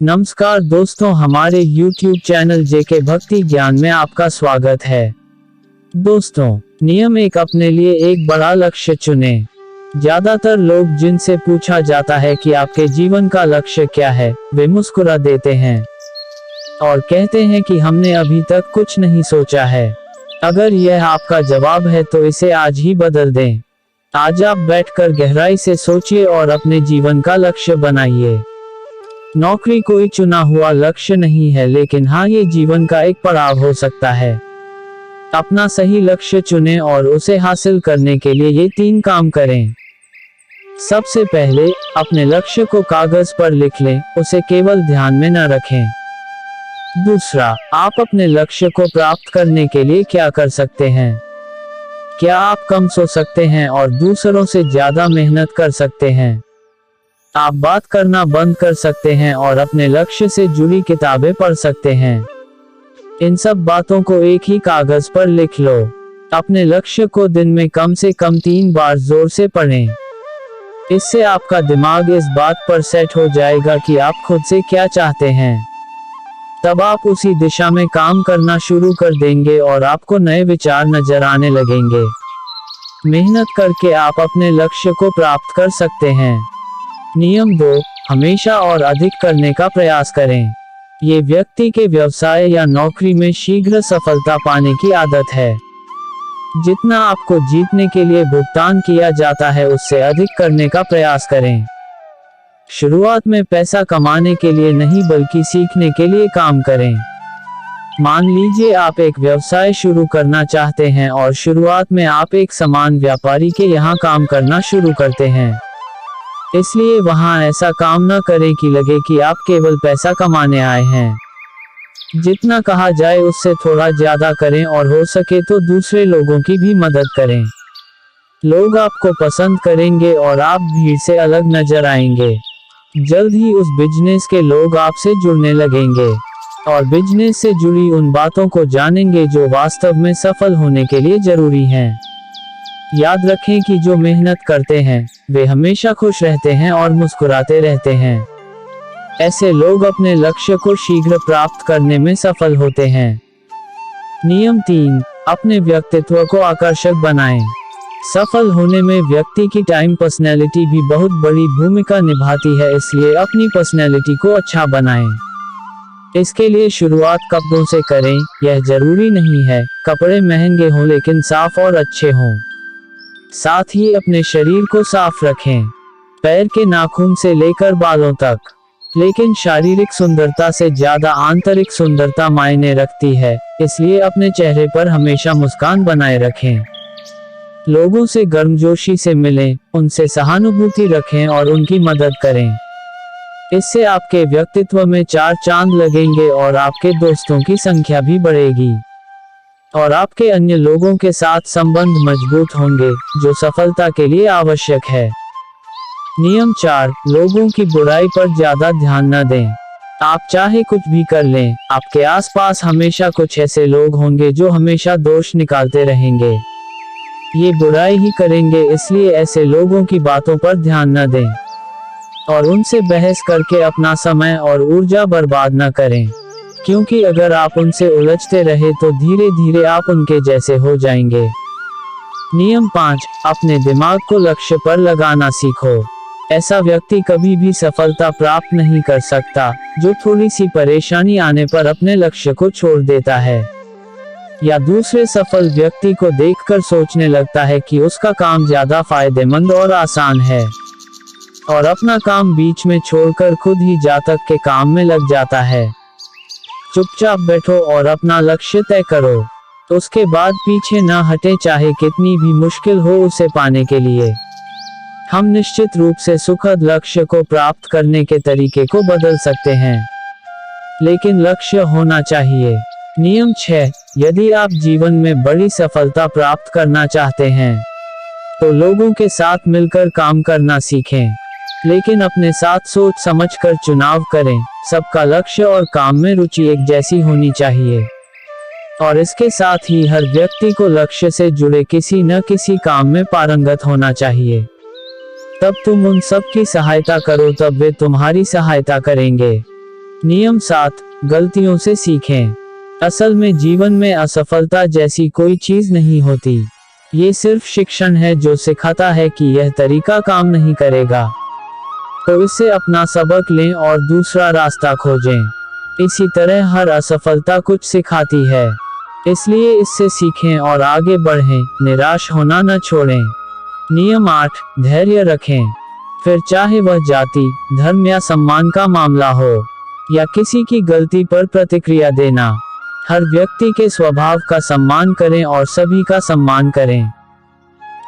नमस्कार दोस्तों, हमारे YouTube चैनल जेके भक्ति ज्ञान में आपका स्वागत है। दोस्तों, नियम एक, अपने लिए एक बड़ा लक्ष्य चुनें। ज्यादातर लोग जिनसे पूछा जाता है कि आपके जीवन का लक्ष्य क्या है, वे मुस्कुरा देते हैं और कहते हैं कि हमने अभी तक कुछ नहीं सोचा है। अगर यह आपका जवाब है तो इसे आज ही बदल दें। आज आप बैठकर गहराई से सोचिए और अपने जीवन का लक्ष्य बनाइए। नौकरी कोई चुना हुआ लक्ष्य नहीं है, लेकिन हाँ, ये जीवन का एक पड़ाव हो सकता है। अपना सही लक्ष्य चुनें और उसे हासिल करने के लिए ये 3 काम करें। सबसे पहले, अपने लक्ष्य को कागज पर लिख लें, उसे केवल ध्यान में न रखें। दूसरा, आप अपने लक्ष्य को प्राप्त करने के लिए क्या कर सकते हैं? क्या आप कम सो सकते हैं और दूसरों से ज्यादा मेहनत कर सकते हैं? आप बात करना बंद कर सकते हैं और अपने लक्ष्य से जुड़ी किताबें पढ़ सकते हैं। इन सब बातों को एक ही कागज पर लिख लो। अपने लक्ष्य को दिन में कम से कम 3 बार जोर से पढ़ें। इससे आपका दिमाग इस बात पर सेट हो जाएगा कि आप खुद से क्या चाहते हैं। तब आप उसी दिशा में काम करना शुरू कर देंगे और आपको नए विचार नजर आने लगेंगे। मेहनत करके आप अपने लक्ष्य को प्राप्त कर सकते हैं। नियम 2, हमेशा और अधिक करने का प्रयास करें। ये व्यक्ति के व्यवसाय या नौकरी में शीघ्र सफलता पाने की आदत है। जितना आपको जीतने के लिए भुगतान किया जाता है, उससे अधिक करने का प्रयास करें। शुरुआत में पैसा कमाने के लिए नहीं, बल्कि सीखने के लिए काम करें। मान लीजिए आप एक व्यवसाय शुरू करना चाहते हैं और शुरुआत में आप एक सामान व्यापारी के यहाँ काम करना शुरू करते हैं। इसलिए वहां ऐसा काम न करें कि लगे कि आप केवल पैसा कमाने आए हैं। जितना कहा जाए उससे थोड़ा ज्यादा करें और हो सके तो दूसरे लोगों की भी मदद करें। लोग आपको पसंद करेंगे और आप भीड़ से अलग नजर आएंगे। जल्द ही उस बिजनेस के लोग आपसे जुड़ने लगेंगे और बिजनेस से जुड़ी उन बातों को जानेंगे जो वास्तव में सफल होने के लिए जरूरी हैं। याद रखें कि जो मेहनत करते हैं वे हमेशा खुश रहते हैं और मुस्कुराते रहते हैं। ऐसे लोग अपने लक्ष्य को शीघ्र प्राप्त करने में सफल होते हैं। नियम 3, अपने व्यक्तित्व को आकर्षक बनाएं। सफल होने में व्यक्ति की टाइम पर्सनैलिटी भी बहुत बड़ी भूमिका निभाती है, इसलिए अपनी पर्सनैलिटी को अच्छा बनाएं। इसके लिए शुरुआत कपड़ों से करें। यह जरूरी नहीं है कपड़े महंगे हों, लेकिन साफ और अच्छे हों। साथ ही अपने शरीर को साफ रखें, पैर के नाखून से लेकर बालों तक। लेकिन शारीरिक सुंदरता से ज्यादा आंतरिक सुंदरता मायने रखती है, इसलिए अपने चेहरे पर हमेशा मुस्कान बनाए रखें। लोगों से गर्मजोशी से मिलें, उनसे सहानुभूति रखें और उनकी मदद करें। इससे आपके व्यक्तित्व में 4 चांद लगेंगे और आपके दोस्तों की संख्या भी बढ़ेगी और आपके अन्य लोगों के साथ संबंध मजबूत होंगे, जो सफलता के लिए आवश्यक है। नियम 4, लोगों की बुराई पर ज्यादा ध्यान न दें। आप चाहे कुछ भी कर लें, आपके आसपास हमेशा कुछ ऐसे लोग होंगे जो हमेशा दोष निकालते रहेंगे। ये बुराई ही करेंगे, इसलिए ऐसे लोगों की बातों पर ध्यान न दें और उनसे बहस करके अपना समय और ऊर्जा बर्बाद न करें, क्योंकि अगर आप उनसे उलझते रहे तो धीरे धीरे आप उनके जैसे हो जाएंगे। नियम 5, अपने दिमाग को लक्ष्य पर लगाना सीखो। ऐसा व्यक्ति कभी भी सफलता प्राप्त नहीं कर सकता जो थोड़ी सी परेशानी आने पर अपने लक्ष्य को छोड़ देता है या दूसरे सफल व्यक्ति को देखकर सोचने लगता है कि उसका काम ज्यादा फायदेमंद और आसान है और अपना काम बीच में छोड़कर खुद ही जातक के काम में लग जाता है। चुपचाप बैठो और अपना लक्ष्य तय करो, तो उसके बाद पीछे न हटे, चाहे कितनी भी मुश्किल हो उसे पाने के लिए। हम निश्चित रूप से सुखद लक्ष्य को प्राप्त करने के तरीके को बदल सकते हैं, लेकिन लक्ष्य होना चाहिए। नियम 6, यदि आप जीवन में बड़ी सफलता प्राप्त करना चाहते हैं तो लोगों के साथ मिलकर काम करना सीखें, लेकिन अपने साथ सोच समझकर चुनाव करें। सबका लक्ष्य और काम में रुचि एक जैसी होनी चाहिए। और इसके साथ ही हर व्यक्ति को लक्ष्य से जुड़े किसी न किसी काम में पारंगत होना चाहिए। तब तुम उन सब की सहायता करो तब वे तुम्हारी सहायता करेंगे। नियम 7, गलतियों से सीखें। असल में जीवन में असफलता जैसी कोई चीज नहीं होती। ये सिर्फ शिक्षण है जो सिखाता है कि यह तरीका काम नहीं करेगा, तो इससे अपना सबक लें और दूसरा रास्ता खोजें। इसी तरह हर असफलता कुछ सिखाती है, इसलिए इससे सीखें और आगे बढ़ें, निराश होना न छोड़ें। नियम 8, धैर्य रखें। फिर चाहे वह जाति, धर्म या सम्मान का मामला हो, या किसी की गलती पर प्रतिक्रिया देना, हर व्यक्ति के स्वभाव का सम्मान करें और सभी का सम्मान करें।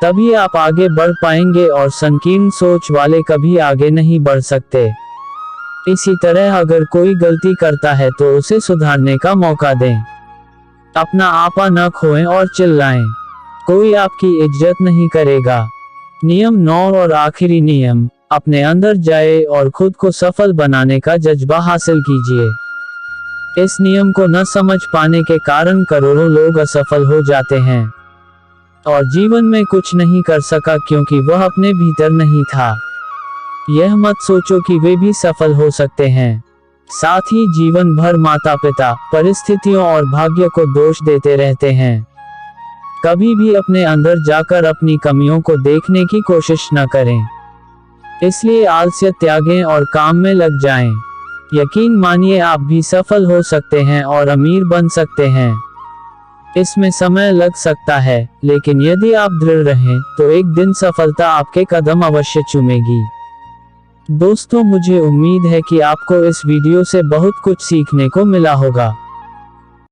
तभी आप आगे बढ़ पाएंगे और संकीर्ण सोच वाले कभी आगे नहीं बढ़ सकते। इसी तरह अगर कोई गलती करता है तो उसे सुधारने का मौका दें। अपना आपा न खोएं और चिल्लाएं, कोई आपकी इज्जत नहीं करेगा। नियम 9 और आखिरी नियम, अपने अंदर जाए और खुद को सफल बनाने का जज्बा हासिल कीजिए। इस नियम को न समझ पाने के कारण करोड़ों लोग असफल हो जाते हैं और जीवन में कुछ नहीं कर सका क्योंकि वह अपने भीतर नहीं था। यह मत सोचो कि वे भी सफल हो सकते हैं। साथ ही जीवन भर माता पिता, परिस्थितियों और भाग्य को दोष देते रहते हैं। कभी भी अपने अंदर जाकर अपनी कमियों को देखने की कोशिश न करें। इसलिए आलस्य त्यागें और काम में लग जाएं। यकीन मानिए आप भी सफल हो सकते हैं और अमीर बन सकते हैं। इसमें समय लग सकता है, लेकिन यदि आप दृढ़ रहें तो एक दिन सफलता आपके कदम अवश्य चूमेगी। दोस्तों, मुझे उम्मीद है कि आपको इस वीडियो से बहुत कुछ सीखने को मिला होगा।